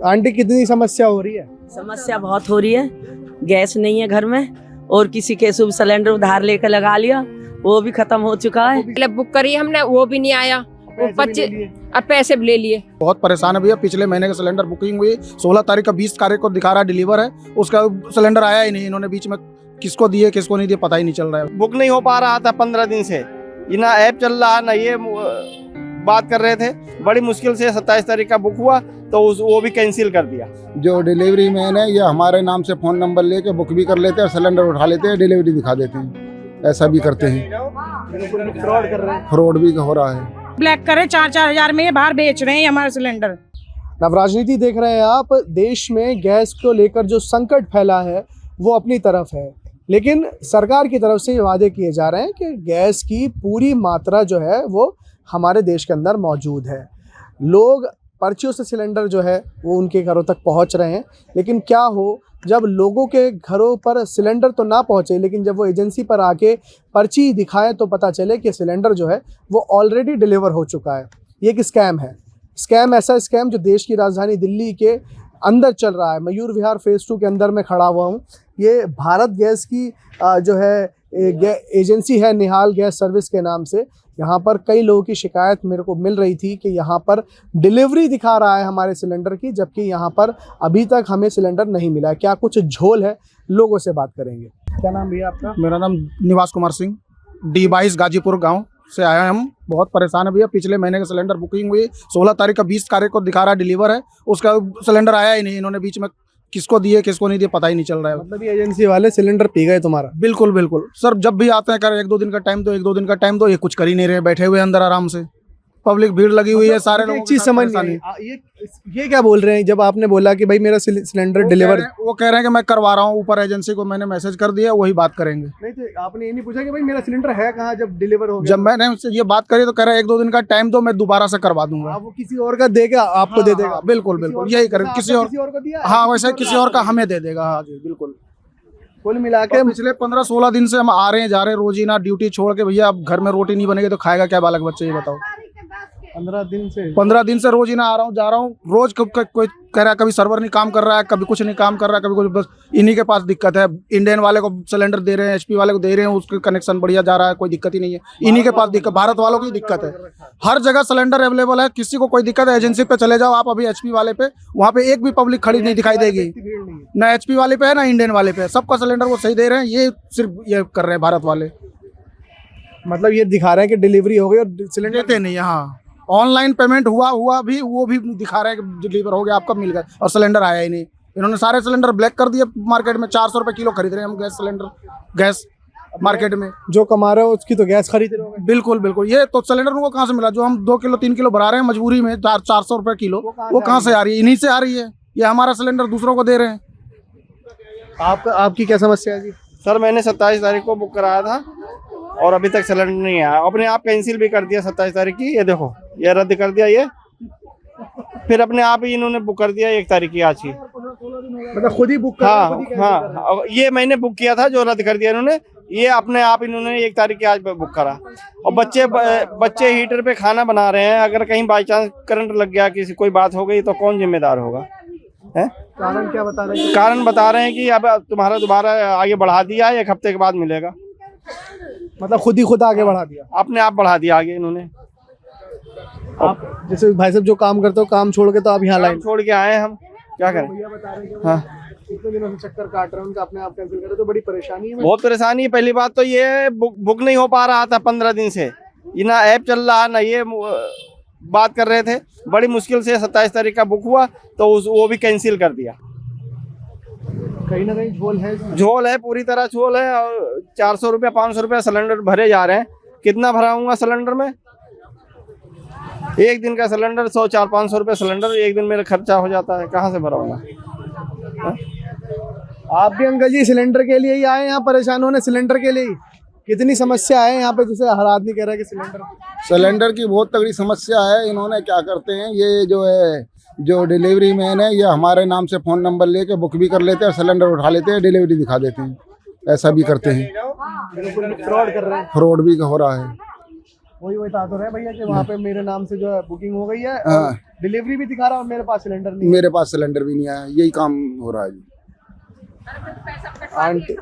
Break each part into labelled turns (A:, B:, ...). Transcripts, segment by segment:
A: Aunty कितनी समस्या हो रही है?
B: समस्या बहुत हो रही है। गैस नहीं है घर में और किसी के शुभ सिलेंडर उधार लेकर लगा लिया, वो भी खत्म हो चुका है।
C: मतलब बुक करी हमने, वो भी नहीं आया। वो अब पैसे भी ले लिए।
D: बहुत परेशान है भैया। पिछले महीने का सिलेंडर बुकिंग हुई 16 तारीख का, 20 तारीख को दिखा रहा डिलीवर है, उसका सिलेंडर आया ही नहीं। इन्होंने बीच में किसको दिए किसको नहीं दिए पता ही नहीं चल रहा है।
E: बुक नहीं हो पा रहा था 15 दिन से, ना ऐप चल रहा ना ये बात कर रहे थे। बड़ी मुश्किल से 27 तारीख का बुक हुआ तो वो भी कैंसिल कर दिया।
D: जो डिलीवरी मैन है ये हमारे नाम से फ़ोन नंबर लेके बुक भी कर लेते हैं और सिलेंडर उठा लेते हैं, डिलीवरी दिखा देते हैं। ऐसा भी करते हैं,
A: फ्रॉड कर रहे हैं।
D: फ्रॉड भी हो रहा है।
C: ब्लैक करे 4-4 हजार में ये बाहर बेच रहे हैं हमारे सिलेंडर।
A: अब राजनीति देख रहे हैं आप। देश में गैस को लेकर जो संकट फैला है वो अपनी तरफ है, लेकिन सरकार की तरफ से ये वादे किए जा रहे हैं कि गैस की पूरी मात्रा जो है वो हमारे देश के अंदर मौजूद है। लोग पर्चियों से सिलेंडर जो है वो उनके घरों तक पहुंच रहे हैं, लेकिन क्या हो जब लोगों के घरों पर सिलेंडर तो ना पहुंचे, लेकिन जब वो एजेंसी पर आके पर्ची दिखाएं तो पता चले कि सिलेंडर जो है वो ऑलरेडी डिलीवर हो चुका है। ये एक स्कैम है। स्कैम ऐसा स्कैम जो देश की राजधानी दिल्ली के अंदर चल रहा है। मयूर विहार फेज़ 2 के अंदर मैं खड़ा हुआ हूँ। ये भारत गैस की जो है एजेंसी है, निहाल गैस सर्विस के नाम से। यहाँ पर कई लोगों की शिकायत मेरे को मिल रही थी कि यहाँ पर डिलीवरी दिखा रहा है हमारे सिलेंडर की, जबकि यहाँ पर अभी तक हमें सिलेंडर नहीं मिला है। क्या कुछ झोल है? लोगों से बात करेंगे। क्या नाम भैया आपका?
D: मेरा नाम निवास कुमार सिंह, D22 गाजीपुर गांव से आया है। हम बहुत परेशान है भैया। पिछले महीने का सिलेंडर बुकिंग हुई 16 तारीख का, 20 तारीख को दिखा रहा डिलीवर है, उसका सिलेंडर आया ही नहीं। इन्होंने बीच में किसको दिए किसको नहीं दिए पता ही नहीं चल रहा है।
A: मतलब ये एजेंसी वाले सिलेंडर पी गए तुम्हारा?
D: बिल्कुल बिल्कुल सर। जब भी आते हैं कर 1-2 दिन का टाइम दो, 1-2 दिन का टाइम दो, ये कुछ कर ही नहीं रहे, बैठे हुए अंदर आराम से। पब्लिक भीड़ लगी हुई है, सारे लोग।
A: एक चीज समझ नहीं आई, ये क्या बोल रहे हैं जब आपने बोला कि भाई मेरा सिलेंडर डिलीवर?
D: वो कह रहे हैं कि मैं करवा रहा हूँ, ऊपर एजेंसी को मैंने मैसेज कर दिया, वही बात करेंगे।
A: नहीं तो आपने ये नहीं पूछा कि भाई मेरा सिलेंडर है कहाँ जब डिलीवर हो गया?
D: जब मैंने उससे ये बात करी तो कह रहे हैं 1-2 दिन का टाइम दो, मैं दोबारा से करवा दूंगा।
A: वो किसी और का देगा आपको दे देगा?
D: बिल्कुल बिल्कुल यही करें। किसी और
A: को दिया?
D: हाँ, वैसे किसी और का हमें दे देगा। हाँ जी बिल्कुल।
A: कुल मिला के
D: पिछले 15-16 दिन से हम आ रहे हैं जा रहे हैं रोज ही ना, ड्यूटी छोड़ के। भैया अब घर में रोटी नहीं बनेगी तो खाएगा क्या बालक बच्चे, ये बताओ।
A: 15
D: दिन से रोज ही ना आ रहा हूँ जा रहा हूँ रोज। कोई कह रहा है कभी सर्वर नहीं काम कर रहा है, कभी कुछ नहीं काम कर रहा है, कभी कुछ। बस इन्हीं के पास दिक्कत है। इंडियन वाले को सिलेंडर दे रहे हैं, HP वाले को दे रहे हैं, उसके कनेक्शन बढ़िया जा रहा है, कोई दिक्कत ही नहीं है। इन्हीं के पास दिक्कत, भारत वालों की दिक्कत है। हर जगह सिलेंडर अवेलेबल है, किसी को कोई दिक्कत है एजेंसी पे चले जाओ आप अभी HP वाले पे, वहाँ पे एक भी पब्लिक खड़ी नहीं दिखाई देगी। ना HP वाले पे है ना इंडियन वाले पे, सबका सिलेंडर वो सही दे रहे हैं। ये सिर्फ ये कर रहे हैं भारत वाले।
A: मतलब ये दिखा रहे हैं कि डिलीवरी हो गई और सिलेंडर
D: देते नहीं। हाँ, ऑनलाइन पेमेंट हुआ भी, वो भी दिखा रहा है कि डिलीवर हो गया, आपका मिल गया, और सिलेंडर आया ही नहीं। इन्होंने सारे सिलेंडर ब्लैक कर दिए। मार्केट में 400 रुपए किलो खरीद रहे हैं हम गैस सिलेंडर। गैस मार्केट में जो कमा रहे हो उसकी तो गैस खरीद रहे हो। बिल्कुल बिल्कुल। ये तो सिलेंडर उनको कहाँ से मिला? जो हम 2 किलो 3 किलो भरा रहे हैं मजबूरी में 400 रुपए किलो, वो कहाँ से आ रही है? इन्हीं से आ रही है। ये हमारा सिलेंडर दूसरों को दे रहे हैं।
A: आपकी क्या समस्या है जी?
E: सर मैंने 27 तारीख को बुक कराया था और अभी तक सिलेंडर नहीं आया। अपने आप कैंसिल भी कर दिया 27 तारीख की। ये देखो, ये रद्द कर दिया ये, फिर अपने आप ही इन्होंने बुक कर दिया 1 तारीख की आज ही।
A: मतलब खुद ही बुक कर?
E: हाँ, ये मैंने बुक किया था जो रद्द कर दिया इन्होंने। ये अपने आप इन्होंने 1 तारीख की आज बुक करा। और बच्चे हीटर पे खाना बना रहे हैं। अगर कहीं बाई चांस करंट लग गया, किसी कोई बात हो गई तो कौन जिम्मेदार होगा? है
A: कारण क्या बता रहे हैं?
E: कारण बता रहे हैं कि अब तुम्हारा दोबारा आगे बढ़ा दिया है, 1 हफ्ते के बाद मिलेगा।
A: मतलब खुद आगे बढ़ा दिया?
E: अपने आप बढ़ा दिया आगे इन्होंने।
A: आप जैसे भाई साहब जो काम करते हो, काम छोड़ के तो आप यहाँ लाइन
E: छोड़ के आए हम, क्या करें? हाँ,
A: कितने दिनों से चक्कर काट रहे हैं, उनका अपने आप कैंसिल करे तो बड़ी परेशानी है।
E: बहुत परेशानी है। पहली बात तो ये बुक नहीं हो पा रहा था 15 दिन से, ना ऐप चल रहा ना ये बात कर रहे थे। बड़ी मुश्किल से 27 तारीख का बुक हुआ तो वो भी कैंसिल कर दिया।
A: कहीं ना कहीं
E: झोल है, पूरी तरह झोल है। और 400 रुपया 500 रुपया सिलेंडर भरे जा रहे हैं। कितना भराऊंगा सिलेंडर में? एक दिन का सिलेंडर 100-400-500 रुपये सिलेंडर एक दिन मेरा खर्चा हो जाता है, कहाँ से भराऊंगा?
A: आप भी अंकल जी सिलेंडर के लिए ही आए यहाँ? परेशान होने सिलेंडर के लिए ही? कितनी समस्या है यहाँ पे? जैसे हर आदमी कह रहा है कि
D: सिलेंडर की बहुत तगड़ी समस्या है। इन्होंने क्या करते हैं, ये जो है जो डिलीवरी मैन है ये हमारे नाम से फ़ोन नंबर लेके बुक भी कर लेते हैं और सिलेंडर उठा लेते हैं, डिलीवरी दिखा देते हैं। ऐसा भी करते हैं।
A: फ्रॉड कर रहे हैं।
D: फ्रॉड भी हो रहा है।
A: वही बता तो रहे भैया कि वहाँ पे मेरे नाम से जो है बुकिंग हो गई है,
D: हाँ।
A: डिलीवरी भी दिखा रहा है और मेरे पास सिलेंडर नहीं है।
D: मेरे पास सिलेंडर भी नहीं आया, यही काम हो रहा है जी।
A: आंटी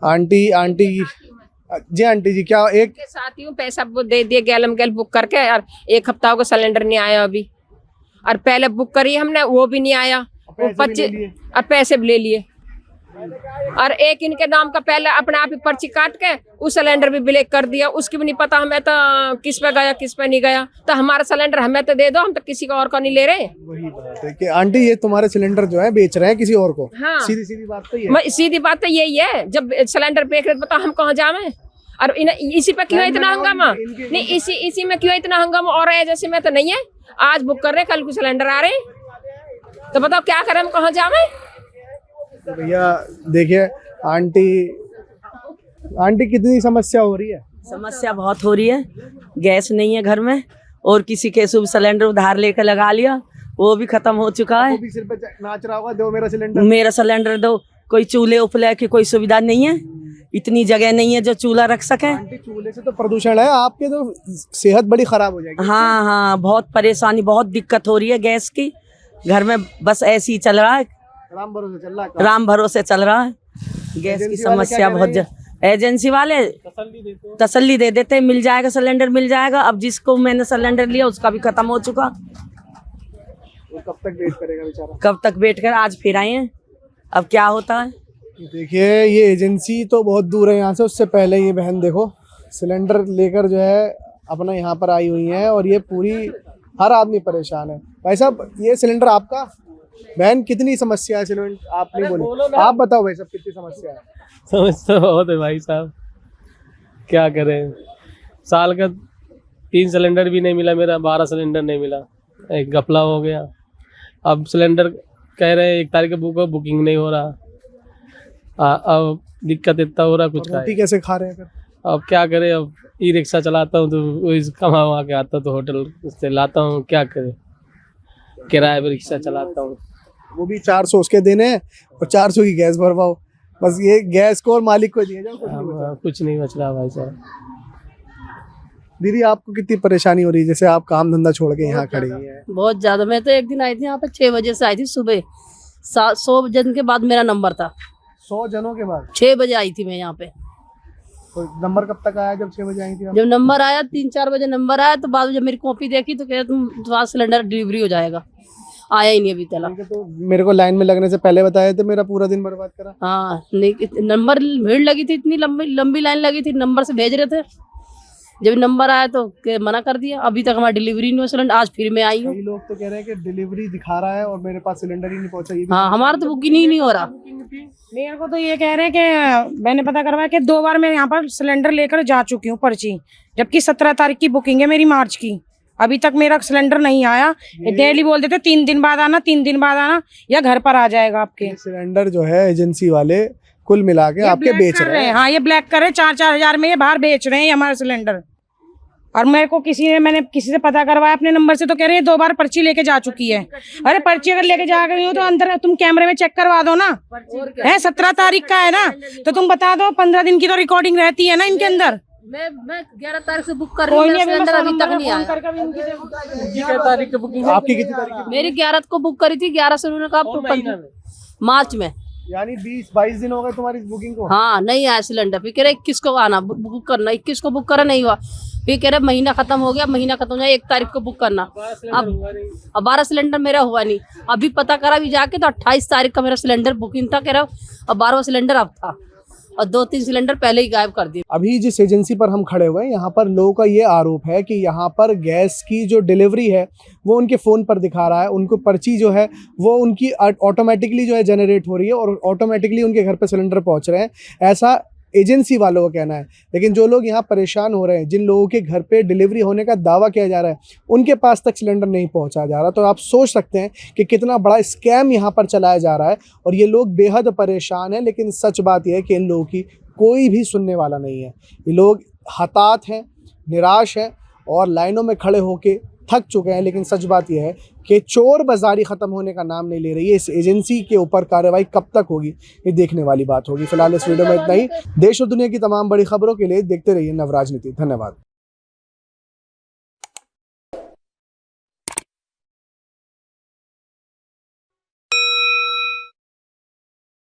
A: आंटी आंटी जी, आंटी जी क्या एक
C: के साथ ही हूँ, पैसा वो दे दिए गैलम गैल बुक करके, और 1 हफ्ता हो गया सिलेंडर नहीं आया अभी। और पहले बुक करी हमने, वो भी नहीं आया। वो
A: पैसे भी ले
C: 25
A: लिए।
C: अब पैसे भी ले लिए। और एक इनके नाम का पहले अपने आप ही पर्ची काट के उस सिलेंडर भी ब्लैक कर दिया, उसकी भी नहीं पता हमें तो किस पे गया किस पे नहीं गया। तो हमारा सिलेंडर हमें तो दे दो, हम तो किसी का और का नहीं ले रहे।
A: वही बात है कि आंटी ये तुम्हारे सिलेंडर जो है बेच रहे हैं किसी और को।
C: हाँ।
A: सीधी सीधी बात तो ये है।
C: सीधी बात तो यही है, जब सिलेंडर बेच रहे बताओ हम कहाँ जावे। और इसी पे क्यों इतना हंगामा? नहीं, इसी में क्यों इतना हंगामा? और जैसे में तो नहीं है, आज बुक कर रहे कल को सिलेंडर आ रहे, तो बताओ क्या करें, हम कहाँ जावे?
A: तो भैया देखिए आंटी कितनी समस्या हो रही है।
B: समस्या बहुत हो रही है। गैस नहीं है घर में, और किसी के शुभ सिलेंडर उधार लेकर लगा लिया, वो भी खत्म हो चुका है।
A: वो भी सिर पे नाच रहा होगा, दो मेरा सिलेंडर।
B: मेरा सिलेंडर दो। कोई चूल्हे उपले की कोई सुविधा नहीं है, इतनी जगह नहीं है जो चूल्हा रख सके।
A: आंटी चूल्हे से तो प्रदूषण है, आपके तो सेहत बड़ी खराब हो जाएगी।
B: हाँ हाँ, बहुत परेशानी, बहुत दिक्कत हो रही है गैस की। घर में बस ऐसे ही चल रहा है,
A: राम भरोसे चल रहा है।
B: राम भरोसे चल रहा है। गैस की
A: एजेंसी वाले
B: समस्या
A: क्या
B: बहुत
A: कह रहे
B: एजेंसी वाले तसल्ली दे देते हैं, मिल जाएगा सिलेंडर मिल जाएगा। अब जिसको मैंने सिलेंडर लिया उसका भी खत्म हो चुका।
A: वो कब तक वेट करेगा बेचारा?
B: कब तक वेट कर, आज फिर आए हैं, अब क्या होता है।
A: देखिए ये एजेंसी तो बहुत दूर है यहाँ से, उससे पहले ये बहन देखो सिलेंडर लेकर जो है अपना यहाँ पर आई हुई है, और ये पूरी हर आदमी परेशान है। भाई साहब ये सिलेंडर आपका? बहन कितनी समस्या है सिलेंडर? आप नहीं बोले, आप बताओ भाई साहब कितनी समस्या है?
F: समस्या बहुत है भाई साहब, क्या करें। साल का 3 सिलेंडर भी नहीं मिला, मेरा 12 सिलेंडर नहीं मिला, एक घपला हो गया। अब सिलेंडर कह रहे हैं 1 तारीख को बुक हो, बुकिंग नहीं हो रहा। अब दिक्कत इतना हो रहा कुछ का।
A: रोटी कैसे खा रहे हैं फिर?
F: अब क्या करें, अब ई रिक्शा चलाता हूँ तो वही कमा वमा के आता तो होटल से लाता हूँ, क्या करें, किराए पर रिक्शा चलाता हूँ।
A: वो भी 400 उसके देने हैं और 400 की गैस भरवाओ, बस ये गैस को और मालिक को दिए जाओ, कुछ नहीं बचा।
F: कुछ नहीं बच रहा भाई साहब।
A: दीदी आपको कितनी परेशानी हो रही है, जैसे आप काम धंधा छोड़ के यहाँ खड़ी हैं?
G: बहुत ज्यादा। मैं तो एक दिन आई थी यहाँ पे 6 बजे से आई थी सुबह, 100 जन के बाद मेरा नंबर था।
A: 100 जनों के बाद
G: 6 बजे आई थी मैं यहाँ पे।
A: तो नंबर कब तक आया जब 6 बजे आई थी आप?
G: जब नंबर आया 3-4 बजे नंबर आया, तो बाद में जब मेरी कॉपी देखी तो कह तुम्हारा सिलेंडर डिलीवरी हो जाएगा। आया ही नहीं अभी तक।
A: तो मेरे को लाइन में लगने से पहले बताया तो मेरा पूरा दिन बर्बाद करा।
G: हाँ नहीं, नंबर भीड़ लगी थी, इतनी लंबी लाइन लगी थी, नंबर से भेज रहे थे। जब नंबर आया तो मना कर दिया। अभी तक हमारा डिलीवरी नहीं हुआ सिलेंडर, आज फिर मैं आई हूँ।
A: कई लोग तो कह रहे हैं कि डिलीवरी दिखा रहा है और मेरे पास सिलेंडर ही नहीं पहुंचा। ये भी
G: हाँ, हमारा तो बुकिंग ही नहीं हो रहा।
H: मेरे को तो ये कह रहे हैं कि मैंने पता करवाया कि 2 बार मैं यहाँ पर सिलेंडर लेकर जा चुकी हूँ पर्ची, जबकि 17 तारीख की बुकिंग है मेरी मार्च की। अभी तक मेरा सिलेंडर नहीं आया। डेली बोल देते 3 दिन बाद आना, 3 दिन बाद आना, या घर पर आ जाएगा आपके।
A: ये सिलेंडर जो है एजेंसी वाले कुल मिला के आपके बेच रहे हैं।
H: हाँ, ये ब्लैक कर रहे हैं, 4-4 हजार में ये बाहर बेच रहे हैं ये हमारा सिलेंडर। और मेरे को मैंने किसी से पता करवाया अपने नंबर से, तो कह रहे हैं 2 बार पर्ची लेके जा चुकी है। अरे पर्ची अगर लेके जा गई हो तो अंदर तुम कैमरे में चेक करवा दो ना। है 17 तारीख का है ना, तो तुम बता दो 15 दिन की तो रिकॉर्डिंग रहती है ना इनके अंदर।
G: मैं 11 तारीख से बुक कर रही हूँ, मेरा सिलेंडर अभी तक नहीं आया।
A: आपकी कितनी तारीख?
G: मेरी 11 को बुक करी थी, 11 से उन्होंने कहा मार्च में।
A: यानी 20-22 दिन हो गए तुम्हारी बुकिंग को।
G: हाँ, नहीं आया सिलेंडर। फिर कह रहे 21 को आना, बुक करना। 21 को बुक करा, नहीं हुआ। फिर कह रहे महीना खत्म हो गया, महीना खत्म हो जाए 1 तारीख को बुक करना। अब 12 सिलेंडर मेरा हुआ नहीं। अभी पता करा भी जाके तो 28 तारीख का मेरा सिलेंडर बुकिंग था, कह रहा अब 12वां सिलेंडर अब था, और 2-3 सिलेंडर पहले ही गायब कर दिए।
A: अभी जिस एजेंसी पर हम खड़े हुए हैं यहाँ पर लोगों का ये आरोप है कि यहाँ पर गैस की जो डिलीवरी है वो उनके फ़ोन पर दिखा रहा है। उनको पर्ची जो है वो उनकी ऑटोमेटिकली जो है जनरेट हो रही है और ऑटोमेटिकली उनके घर पर सिलेंडर पहुँच रहे हैं, ऐसा एजेंसी वालों का कहना है। लेकिन जो लोग यहाँ परेशान हो रहे हैं, जिन लोगों के घर पे डिलीवरी होने का दावा किया जा रहा है, उनके पास तक सिलेंडर नहीं पहुँचा जा रहा। तो आप सोच सकते हैं कि कितना बड़ा स्कैम यहाँ पर चलाया जा रहा है और ये लोग बेहद परेशान हैं। लेकिन सच बात यह है कि इन लोगों की कोई भी सुनने वाला नहीं है। ये लोग हताश हैं, निराश हैं और लाइनों में खड़े होके थक चुके हैं। लेकिन सच बात यह है कि चोर बाजारी ख़त्म होने का नाम नहीं ले रही है। इस एजेंसी के ऊपर कार्रवाई कब तक होगी ये देखने वाली बात होगी। फिलहाल इस वीडियो में इतना ही। देश और दुनिया की तमाम बड़ी खबरों के लिए देखते रहिए नवराज नीति। धन्यवाद।